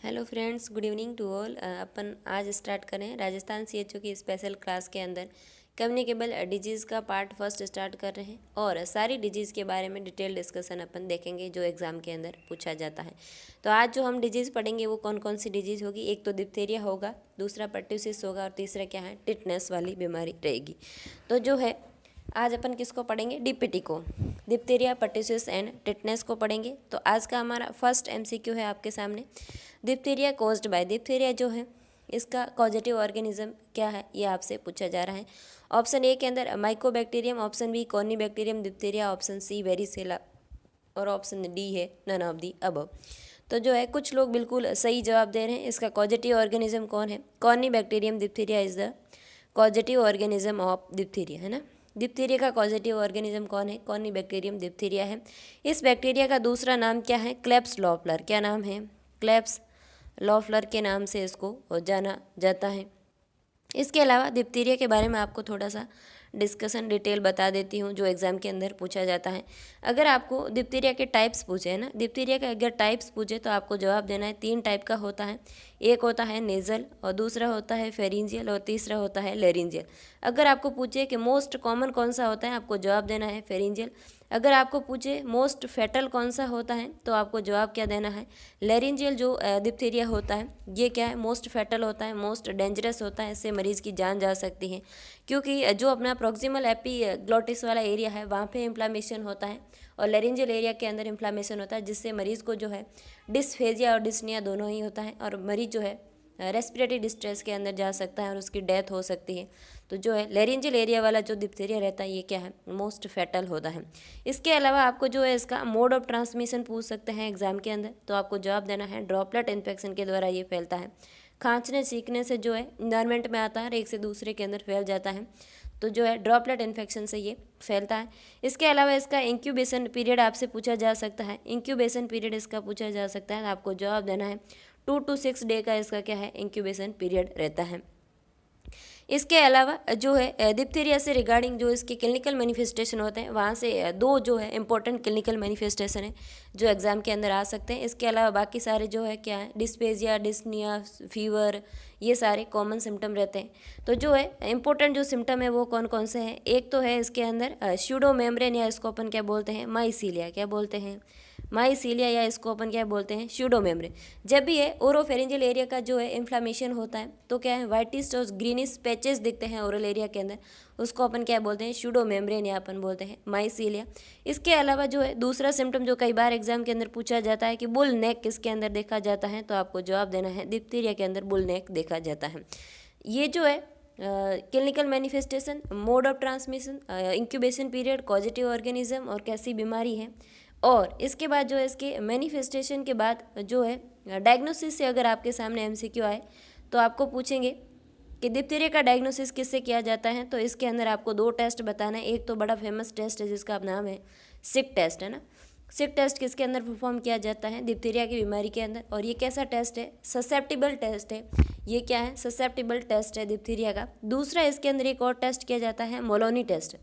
Hello friends, good evening to all. अपन आज start करें राजस्थान सीएचओ की स्पेशल क्लास के अंदर कम्युनिकेबल डिजीज़ का पार्ट फर्स्ट स्टार्ट कर रहे हैं और सारी डिजीज़ के बारे में डिटेल डिस्कशन अपन देखेंगे जो एग्ज़ाम के अंदर पूछा जाता है। तो आज जो हम डिजीज़ पढ़ेंगे वो कौन कौन सी डिजीज़ होगी। एक तो डिप्थीरिया होगा, दूसरा पर्ट्यूसिस होगा और तीसरा क्या है, टिटनेस वाली बीमारी रहेगी। तो जो है आज अपन किसको पढ़ेंगे, डीपीटी को, डिप्थीरिया पर्ट्यूसिस एंड टिटनेस को पढ़ेंगे। तो आज का हमारा फर्स्ट एमसीक्यू है आपके सामने। डिप्थीरिया कोज्ड बाय, डिप्थीरिया जो है इसका कॉजेटिव ऑर्गेनिज्म क्या है ये आपसे पूछा जा रहा है। ऑप्शन ए के अंदर mycobacterium, option B corynebacterium diphtheria, option C varicella और ऑप्शन डी है नन ऑफ दी अबव। तो जो है कुछ लोग बिल्कुल सही जवाब दे रहे हैं। इसका कॉजेटिव ऑर्गेनिज्म कौन है, corynebacterium diphtheria is the causative organism of diphtheria, है ना। डिप्थीरिया का कॉजेटिव ऑर्गेनिज्म कौन है, कॉर्नीबैक्टीरियम डिप्थीरिया है। इस बैक्टीरिया का दूसरा नाम क्या है, क्लेब्स लॉफलर। क्या नाम है, क्लेब्स लॉफलर के नाम से इसको जाना जाता है। इसके अलावा डिप्थीरिया के बारे में आपको थोड़ा सा डिस्कशन डिटेल बता देती हूँ जो एग्ज़ाम के अंदर पूछा जाता है। अगर आपको डिप्थीरिया के टाइप्स पूछे, है ना, डिप्थीरिया का अगर टाइप्स पूछे तो आपको जवाब देना है। 3 टाइप का होता है, एक होता है नेज़ल और दूसरा होता है फेरिंजियल और तीसरा होता है लेरिंजियल। अगर आपको पूछे कि मोस्ट कॉमन कौन सा होता है, आपको जवाब देना है फेरिंजियल। अगर आपको पूछे मोस्ट फैटल कौन सा होता है तो आपको जवाब क्या देना है, लेरिंजियल जो डिप्थीरिया होता है ये क्या है, मोस्ट फैटल होता है, मोस्ट डेंजरस होता है, इससे मरीज़ की जान जा सकती है। क्योंकि जो अपना प्रॉक्सिमल एपीग्लॉटिस वाला एरिया है वहाँ पे इन्फ्लामेशन होता है और लेरिंजियल एरिया के अंदर इन्फ्लामेशन होता है, जिससे मरीज़ को जो है डिस्फेजिया और डिस्निया दोनों ही होता है और मरीज़ जो है रेस्पिरेटरी डिस्ट्रेस के अंदर जा सकता है और उसकी डेथ हो सकती है। तो जो है लेरिंजियल एरिया वाला जो डिप्थीरिया रहता है ये क्या है, मोस्ट फैटल होता है। इसके अलावा आपको जो है इसका मोड ऑफ ट्रांसमिशन पूछ सकते हैं एग्जाम के अंदर, तो आपको जवाब देना है ड्रॉपलेट इन्फेक्शन के द्वारा ये फैलता है। खांसने सीखने से जो है इन्वायरमेंट में आता है और एक से दूसरे के अंदर फैल जाता है, तो जो है ड्रॉपलेट इन्फेक्शन से ये फैलता है। इसके अलावा इसका इंक्यूबेशन पीरियड आपसे पूछा जा सकता है, इंक्यूबेशन पीरियड इसका पूछा जा सकता है। आपको जवाब देना है 2 to 6 डे का इसका क्या है, इंक्यूबेशन पीरियड रहता है। इसके अलावा जो है डिप्थीरिया से रिगार्डिंग जो इसके क्लिनिकल मैनिफेस्टेशन होते हैं वहाँ से 2 जो है इंपॉर्टेंट क्लिनिकल मैनिफेस्टेशन है जो एग्ज़ाम के अंदर आ सकते हैं। इसके अलावा बाकी सारे जो है क्या है, डिस्पेजिया, डिस्निया, फीवर, ये सारे कॉमन सिम्टम रहते हैं। तो जो है इंपॉर्टेंट जो सिम्टम है वो कौन कौन से हैं, एक तो है इसके अंदर स्यूडो मेम्ब्रेन या इसको अपन क्या बोलते हैं, माइसीलिया, क्या बोलते हैं, माइसीलिया या इसको अपन क्या बोलते हैं, स्यूडो मेम्ब्रेन। जब भी है ओरोफेरिंजियल एरिया का जो है इन्फ्लामेशन होता है तो क्या है, वाइटिस और ग्रीनिश पैचेस दिखते हैं ओरल एरिया के अंदर, उसको अपन क्या बोलते हैं, स्यूडो मेम्ब्रेन या अपन बोलते हैं माइसीलिया। इसके अलावा जो है दूसरा सिम्टम जो कई बार एग्जाम के अंदर पूछा जाता है कि बुल नेक किसके अंदर देखा जाता है, तो आपको जवाब देना है डिप्थीरिया के अंदर बुल नेक देखा जाता है। ये जो है clinical manifestation, mode of transmission, incubation period, causative organism और कैसी बीमारी है। और इसके बाद जो है इसके मैनिफेस्टेशन के बाद जो है डायग्नोसिस से अगर आपके सामने एमसीक्यू आए तो आपको पूछेंगे कि डिप्थीरिया का डायग्नोसिस किससे किया जाता है, तो इसके अंदर आपको 2 टेस्ट बताना है। एक तो बड़ा फेमस टेस्ट है जिसका नाम है सिक टेस्ट, है ना। सिक टेस्ट किसके अंदर परफॉर्म किया जाता है, डिप्थीरिया की बीमारी के अंदर। और ये कैसा टेस्ट है, ससेप्टिबल टेस्ट है। ये क्या है, ससेप्टिबल टेस्ट है डिप्थीरिया का। दूसरा इसके अंदर एक और टेस्ट किया जाता है मोलोनी टेस्ट,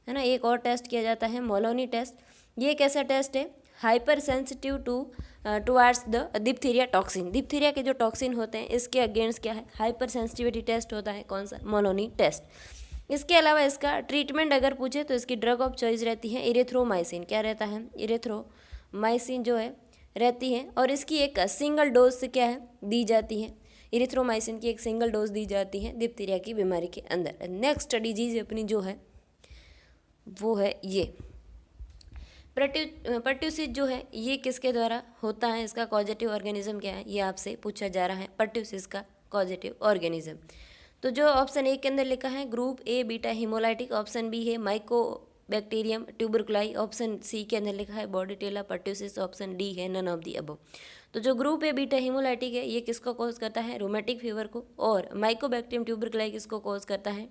है ना, एक और टेस्ट किया जाता है मोलोनी टेस्ट। ये कैसा टेस्ट है, hyper sensitive towards the diphtheria toxin, diphtheria के जो टॉक्सिन होते हैं इसके अगेंस्ट क्या है, हाइपर सेंसिटिविटी टेस्ट होता है, कौन सा, मोलोनी टेस्ट। इसके अलावा इसका ट्रीटमेंट अगर पूछे तो इसकी ड्रग ऑफ चॉइस रहती है इरेथ्रोमाइसिन, क्या रहता है, इरेथ्रोमाइसिन जो है रहती है। और इसकी एक सिंगल डोज से क्या है दी जाती है, इरेथ्रोमाइसिन की एक सिंगल डोज दी जाती है डिप्थीरिया की बीमारी के अंदर। नेक्स्ट डिजीज अपनी जो है वो है ये पर्ट्यूसिस जो है ये किसके द्वारा होता है, इसका कॉजेटिव ऑर्गेनिज्म क्या है ये आपसे पूछा जा रहा है, पर्ट्यूसिस का कॉजेटिव ऑर्गेनिज्म। तो जो ऑप्शन ए के अंदर लिखा है group A beta haemolytic, option B है mycobacterium tuberculi, option C के अंदर लिखा है बॉडीटेला पर्ट्यूसिस, ऑप्शन डी है नन ऑफ दी अबव। तो जो ग्रुप ए बीटा हिमोलाइटिक है ये किसको कॉज करता है, रोमेटिक फीवर को, और माइकोबैक्टीरियम ट्यूबरकुलाई किसको कॉज करता है,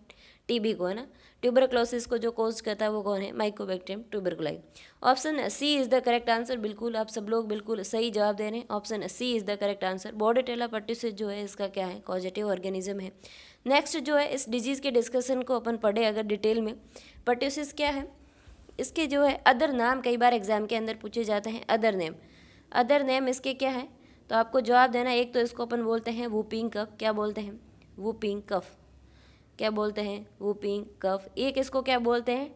टीबी को, है ना। ट्यूबरक्लोसिस को जो कॉज करता है वो कौन है, mycobacterium tuberculi. Option C is the correct answer, बिल्कुल आप सब लोग बिल्कुल सही जवाब दे रहे हैं, option C is the correct answer. Bordetella pertussis जो है इसका क्या है, पॉजिटिव ऑर्गेनिज्म है। नेक्स्ट जो है इस डिजीज़ के डिस्कशन को अपन पढ़े अगर डिटेल में, पर्ट्यूसिस क्या है, इसके जो है अदर नाम कई बार एग्जाम के अंदर पूछे जाते हैं, अदर नेम इसके क्या है, तो आपको जवाब देना, एक तो इसको अपन बोलते हैं वूपिंग कफ, क्या बोलते हैं, वूपिंग कफ, क्या बोलते हैं, वूपिंग कफ। एक इसको क्या बोलते हैं,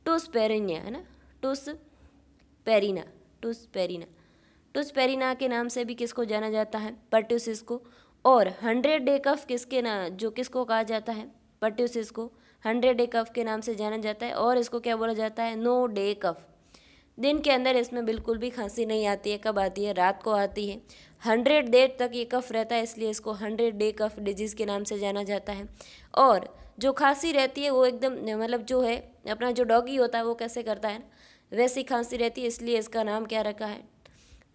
टुस्पेरिनिया, है ना, टुस्पेरिना, टुस्पेरिना, टुस्पेरिना के नाम से भी किसको जाना जाता है, पर्ट्यूसिस को। और 100 डे कफ किसके ना, जो किसको कहा जाता है, पर्ट्यूसिस को 100 डे कफ के नाम से जाना जाता है। और इसको क्या बोला जाता है, नो डे कफ। दिन के अंदर इसमें बिल्कुल भी खांसी नहीं आती है, कब आती है, रात को आती है। 100 डे तक ये कफ रहता है, इसलिए इसको 100 डे कफ डिजीज़ के नाम से जाना जाता है। और जो खांसी रहती है वो एकदम मतलब जो है अपना जो डॉगी होता है वो कैसे करता है ना, वैसी खांसी रहती है, इसलिए इसका नाम क्या रखा है,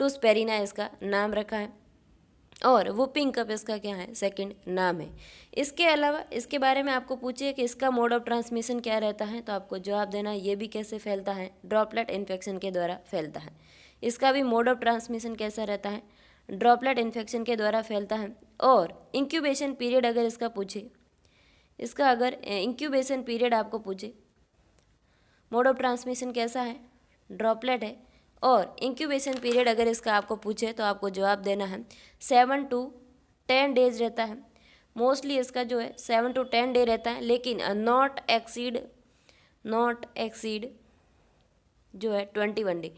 टुस्पेरिना इसका नाम रखा है। और वूपिंग कफ इसका क्या है, सेकंड नाम है। इसके अलावा इसके बारे में आपको पूछिए कि इसका मोड ऑफ ट्रांसमिशन क्या रहता है, तो आपको जवाब देना ये भी कैसे फैलता है, ड्रॉपलेट इन्फेक्शन के द्वारा फैलता है। इसका भी मोड ऑफ ट्रांसमिशन कैसा रहता है, ड्रॉपलेट इन्फेक्शन के द्वारा फैलता है। और इंक्यूबेशन पीरियड अगर इसका पूछे, इसका अगर इंक्यूबेशन पीरियड आपको पूछे, मोड ऑफ ट्रांसमिशन कैसा है, ड्रॉपलेट है। और इंक्यूबेशन पीरियड अगर इसका आपको पूछे तो आपको जवाब देना है 7 to 10 डेज रहता है। मोस्टली इसका जो है 7 to 10 डे रहता है, लेकिन नॉट एक्सीड जो है 21 डे।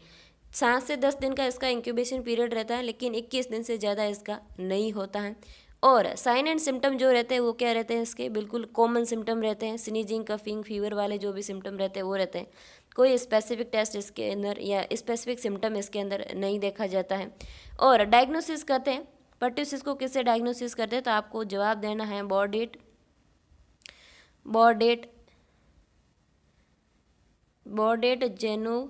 7 से 10 दिन का इसका इंक्यूबेशन पीरियड रहता है, लेकिन 21 दिन से ज़्यादा इसका नहीं होता है। और साइन एंड सिम्टम जो रहते हैं वो क्या रहते हैं, इसके बिल्कुल कॉमन सिम्टम रहते हैं, स्नीजिंग, कफिंग, फीवर वाले जो भी सिम्टम रहते हैं वो रहते हैं। कोई स्पेसिफिक टेस्ट इसके अंदर या स्पेसिफिक सिम्टम इसके अंदर नहीं देखा जाता है। और डायग्नोसिस करते हैं, पर्ट्यूसिस को किससे डायग्नोसिस करते हैं, तो आपको जवाब देना है बॉर्डेट जेनु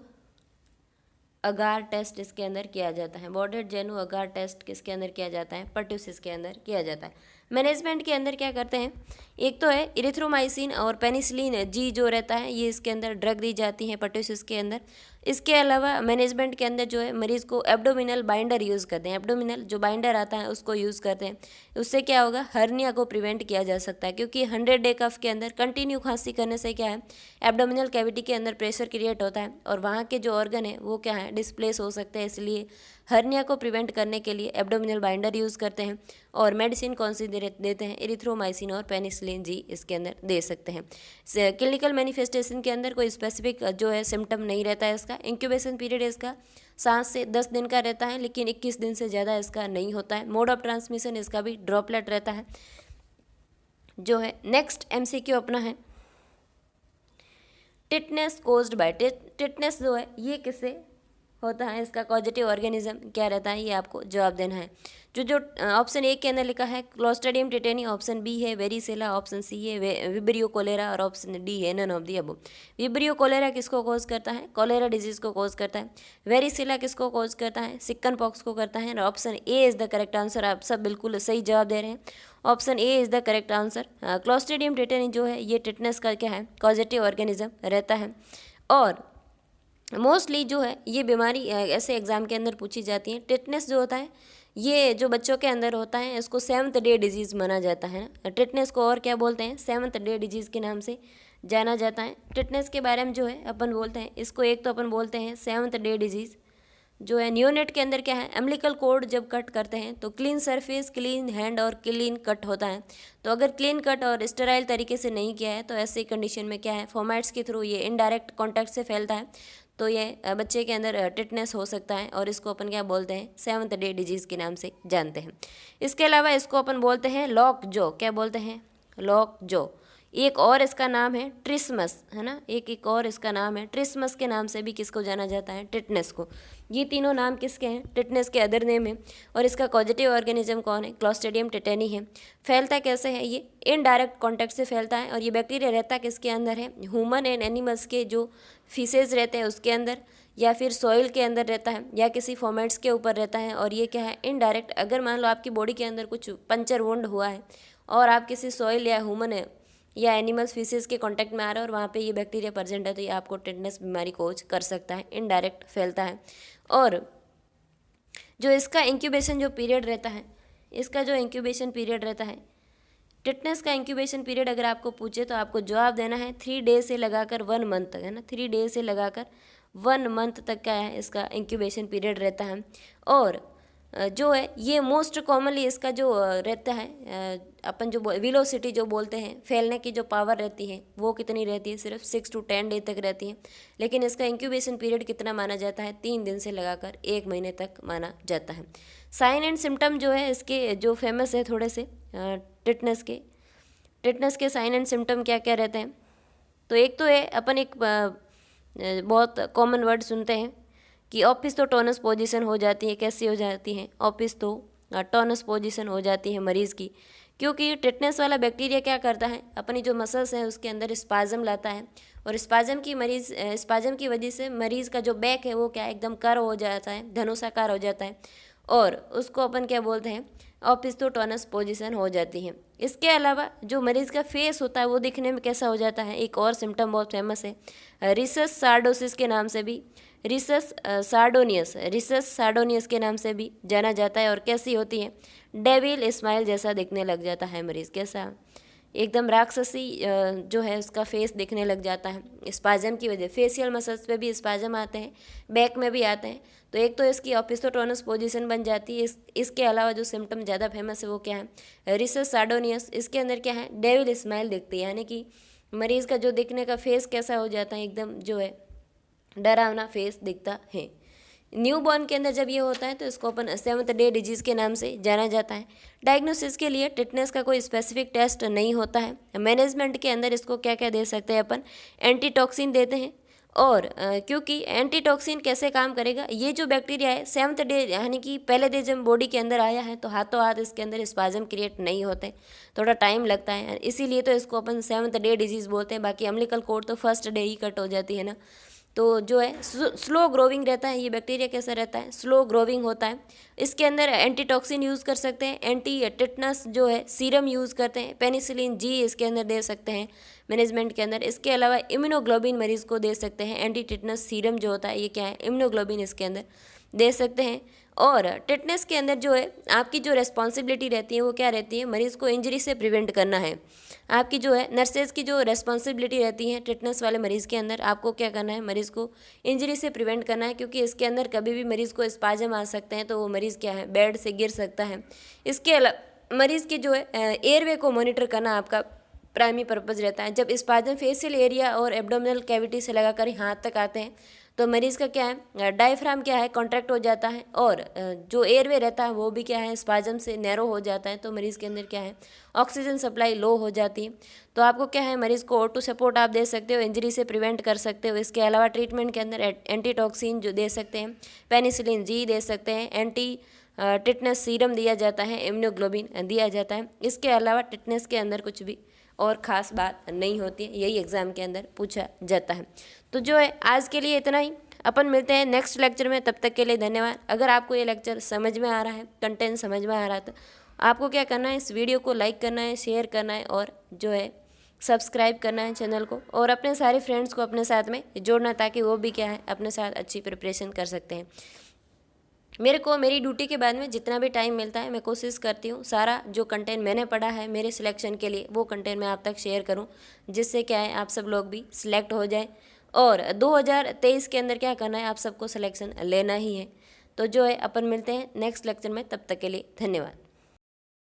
अगार टेस्ट इसके अंदर किया जाता है। बॉर्डेट जेनु अगार टेस्ट किसके अंदर किया जाता है, पर्ट्यूसिस के अंदर किया जाता है। मैनेजमेंट के अंदर क्या करते हैं, एक तो है इरिथ्रोमाइसिन और पेनिसिलिन जी जो रहता है ये इसके अंदर ड्रग दी जाती है पर्ट्यूसिस के अंदर। इसके अलावा मैनेजमेंट के अंदर जो है मरीज़ को एब्डोमिनल बाइंडर यूज़ करते हैं, एब्डोमिनल जो बाइंडर आता है उसको यूज़ करते हैं। उससे क्या होगा, हर्निया को प्रिवेंट किया जा सकता है, क्योंकि 100 डे कफ के अंदर कंटिन्यू खांसी करने से क्या है, एब्डोमिनल कैविटी के अंदर प्रेशर क्रिएट होता है और वहाँ के जो ऑर्गन है वो क्या है, डिस्प्लेस हो सकते हैं। इसलिए हर्निया को प्रिवेंट करने के लिए एब्डोमिनल बाइंडर यूज़ करते हैं। और मेडिसिन कौन सी देते हैं, इरिथ्रोमाइसिन और पेनिसिलिन जी इसके अंदर दे सकते हैं। क्लिनिकल मैनिफेस्टेशन के अंदर कोई स्पेसिफिक जो है सिम्टम नहीं रहता है इसका। इंक्यूबेशन पीरियड इसका 7 से 10 दिन का रहता है, लेकिन 21 दिन से ज़्यादा इसका नहीं होता है। मोड ऑफ ट्रांसमिशन इसका भी ड्रॉपलेट रहता है जो है। नेक्स्ट MCQ अपना है, टिटनेस कोज्ड बाय, टिटनेस जो है ये किससे होता है, इसका कॉजेटिव ऑर्गेनिज्म क्या रहता है, ये आपको जवाब देना है। जो ऑप्शन ए के अंदर लिखा है क्लोस्ट्रीडियम टिटेनी, ऑप्शन बी है वेरिसेला, ऑप्शन सी है विब्रियो कोलेरा और ऑप्शन डी है none of the above. Vibrio cholerae किसको कॉज करता है, कोलेरा डिजीज़ को कॉज करता है। वेरिसेला किसको कॉज करता है, चिकन पॉक्स को करता है। और option A is the correct answer, आप सब बिल्कुल सही जवाब दे रहे हैं, option A is the correct answer. Clostridium tetani जो है ये टिटनेस का क्या है, कॉजेटिव ऑर्गेनिज्म रहता है। और मोस्टली जो है ये बीमारी ऐसे एग्ज़ाम के अंदर पूछी जाती है। टिटनेस जो होता है ये जो बच्चों के अंदर होता है इसको 7th डे डिजीज़ माना जाता है ना। टिटनेस को और क्या बोलते हैं, 7th डे डिजीज़ के नाम से जाना जाता है। टिटनेस के बारे में जो है अपन बोलते हैं इसको, एक तो अपन बोलते हैं 7th डे डिजीज़ जो है। नियोनेट के अंदर क्या है, एम्बिलिकल कोड जब कट करते हैं तो क्लीन सरफेस, क्लीन हैंड और क्लीन कट होता है। तो अगर क्लीन कट और स्टेराइल तरीके से नहीं किया है तो ऐसी कंडीशन में क्या है, फॉर्मेट्स के थ्रू ये इनडायरेक्ट कॉन्टैक्ट से फैलता है, तो ये बच्चे के अंदर टिटनेस हो सकता है और इसको अपन क्या बोलते हैं, 7th डे डिजीज़ के नाम से जानते हैं। इसके अलावा इसको अपन बोलते हैं लॉक जो, क्या बोलते हैं, लॉक जो। एक और इसका नाम है ट्रिसमस, है ना, एक और इसका नाम है ट्रिसमस के नाम से भी किसको जाना जाता है, टिटनेस को। ये तीनों नाम किसके हैं, टिटनेस के अदर नेम है। और इसका कॉजेटिव ऑर्गेनिज्म कौन है, क्लोस्ट्रीडियम टिटेनी है। फैलता कैसे है, ये इनडायरेक्ट कॉन्टैक्ट से फैलता है। और ये बैक्टीरिया रहता किसके अंदर है, ह्यूमन एंड एनिमल्स के जो फीसेज रहते हैं उसके अंदर, या फिर सॉइल के अंदर रहता है, या किसी फॉर्मेट्स के ऊपर रहता है। और ये क्या है, इनडायरेक्ट। अगर मान लो आपकी बॉडी के अंदर कुछ पंचर वुंड हुआ है और आप किसी सॉइल या ह्यूमन है या एनिमल स्पीसीज के कांटेक्ट में आ रहा है और वहाँ पे ये बैक्टीरिया प्रेजेंट है, तो ये आपको टिटनेस बीमारी कोज कर सकता है, इनडायरेक्ट फैलता है। और जो इसका इंक्यूबेशन जो पीरियड रहता है, इसका जो इंक्यूबेशन पीरियड रहता है, टिटनेस का इंक्यूबेशन पीरियड अगर आपको पूछे तो आपको जवाब देना है 3 डे से लगाकर 1 मंथ तक, है ना। 3 डे से लगाकर 1 मंथ तक क्या है, इसका इंक्यूबेशन पीरियड रहता है। और जो है ये मोस्ट कॉमनली इसका जो रहता है अपन जो वेलोसिटी जो बोलते हैं, फैलने की जो पावर रहती है वो कितनी रहती है, सिर्फ 6 to 10 डे तक रहती है। लेकिन इसका इंक्यूबेशन पीरियड कितना माना जाता है, 3 दिन से लगाकर 1 महीने तक माना जाता है। साइन एंड सिम्टम जो है इसके जो फेमस है थोड़े से टिटनेस के साइन एंड सिम्टम क्या क्या रहते हैं। तो एक तो है अपन एक बहुत कॉमन वर्ड सुनते हैं कि ओपिस्टोटोनस पोजीशन हो जाती है। कैसी हो जाती है, ओपिस्टोटोनस पोजीशन हो जाती है मरीज़ की, क्योंकि टिटनेस वाला बैक्टीरिया क्या करता है, अपनी जो मसल्स हैं उसके अंदर स्पाजम लाता है, और स्पाजम की वजह से मरीज़ का जो बैक है वो क्या एकदम कर्व हो जाता है, धनुषाकार हो जाता है, और उसको अपन क्या बोलते हैं, ओपिस्टोटोनस पोजीशन हो जाती है। इसके अलावा जो मरीज़ का फेस होता है वो दिखने में कैसा हो जाता है, एक और सिम्टम बहुत फेमस है, रिसस सार्डोसिस के नाम से भी, रिसस सार्डोनियस के नाम से भी जाना जाता है। और कैसी होती है, डेविल स्माइल जैसा दिखने लग जाता है मरीज़, कैसा एकदम राक्षसी जो है उसका फेस दिखने लग जाता है स्पाजम की वजह। फेशियल मसल्स पे भी स्पाजम आते हैं, बैक में भी आते हैं। तो एक तो इसकी ओपिस्टोटोनस पोजीशन बन जाती है। इसके अलावा जो सिम्टम ज़्यादा फेमस है वो क्या है, रिसस सार्डोनियस। इसके अंदर क्या है, डेविल स्माइल दिखती है, यानी कि मरीज़ का जो दिखने का फेस कैसा हो जाता है, एकदम जो है डरावना फेस दिखता है। न्यू बॉर्न के अंदर जब ये होता है तो इसको अपन 7th डे डिजीज़ के नाम से जाना जाता है। डायग्नोसिस के लिए टिटनेस का कोई स्पेसिफिक टेस्ट नहीं होता है। मैनेजमेंट के अंदर इसको क्या क्या दे सकते हैं अपन, एंटीटॉक्सिन देते हैं। और क्योंकि एंटीटॉक्सिन कैसे काम करेगा, ये जो बैक्टीरिया है 7th डे यानी कि पहले दिन जब बॉडी के अंदर आया है तो हाथों हाथ इसके अंदर स्पाजम क्रिएट नहीं होते, थोड़ा टाइम लगता है, इसीलिए तो इसको अपन 7th डे डिजीज़ बोलते हैं। बाकी अम्लिकल कोड तो 1st डे ही कट हो जाती है ना। तो जो है स्लो ग्रोविंग रहता है ये बैक्टीरिया, कैसा रहता है, स्लो ग्रोविंग होता है। इसके अंदर एंटीटॉक्सिन यूज़ कर सकते हैं, एंटी टिटनस जो है सीरम यूज़ करते हैं, पेनिसिलिन जी इसके अंदर दे सकते हैं मैनेजमेंट के अंदर। इसके अलावा इम्यूनोग्लोबिन मरीज़ को दे सकते हैं, एंटी टिटनस सीरम जो होता है ये क्या है, इम्यूनोग्लोबिन इसके अंदर दे सकते हैं। और टिटनेस के अंदर जो है आपकी जो रेस्पॉन्सिबिलिटी रहती है वो क्या रहती है, मरीज़ को इंजरी से प्रिवेंट करना है। आपकी जो है नर्सेज की जो रेस्पॉन्सिबिलिटी रहती है टिटनेस वाले मरीज़ के अंदर, आपको क्या करना है, मरीज़ को इंजरी से प्रिवेंट करना है, क्योंकि इसके अंदर कभी भी मरीज़ को स्पाजम आ सकते हैं तो वो मरीज़ क्या है, बेड से गिर सकता है। इसके अलावा मरीज़ की जो है एयरवे को मॉनिटर करना आपका प्राइमरी पर्पज़ रहता है। जब स्पाजम फेशियल एरिया और एब्डोमिनल कैविटी से लगाकर हाथ तक आते हैं तो मरीज़ का क्या है, डायफ्राम क्या है, कॉन्ट्रैक्ट हो जाता है, और जो एयरवे रहता है वो भी क्या है, स्पाजम से नैरो हो जाता है। तो मरीज़ के अंदर क्या है, ऑक्सीजन सप्लाई लो हो जाती है। तो आपको क्या है, मरीज़ को O2 सपोर्ट आप दे सकते हो, इंजरी से प्रिवेंट कर सकते हो। इसके अलावा ट्रीटमेंट के अंदर एंटीटॉक्सिन जो दे सकते हैं, पेनिसिलिन जी दे सकते हैं, एंटी टिटनेस सीरम दिया जाता है, इम्यूनोग्लोबिन दिया जाता है। इसके अलावा टिटनेस के अंदर कुछ भी और ख़ास बात नहीं होती है, यही एग्ज़ाम के अंदर पूछा जाता है। तो जो है आज के लिए इतना ही, अपन मिलते हैं नेक्स्ट लेक्चर में, तब तक के लिए धन्यवाद। अगर आपको ये लेक्चर समझ में आ रहा है, कंटेंट समझ में आ रहा है, तो आपको क्या करना है, इस वीडियो को लाइक करना है, शेयर करना है, और जो है सब्सक्राइब करना है चैनल को, और अपने सारे फ्रेंड्स को अपने साथ में जोड़ना, ताकि वो भी क्या है अपने साथ अच्छी प्रिपरेशन कर सकते हैं। मेरी ड्यूटी के बाद में जितना भी टाइम मिलता है मैं कोशिश करती हूँ सारा जो कंटेंट मैंने पढ़ा है मेरे सिलेक्शन के लिए वो कंटेंट मैं आप तक शेयर करूँ, जिससे क्या है आप सब लोग भी सिलेक्ट हो जाए। और 2023 के अंदर क्या करना है, आप सबको सिलेक्शन लेना ही है। तो जो है अपन मिलते हैं नेक्स्ट लेक्चर में, तब तक के लिए धन्यवाद।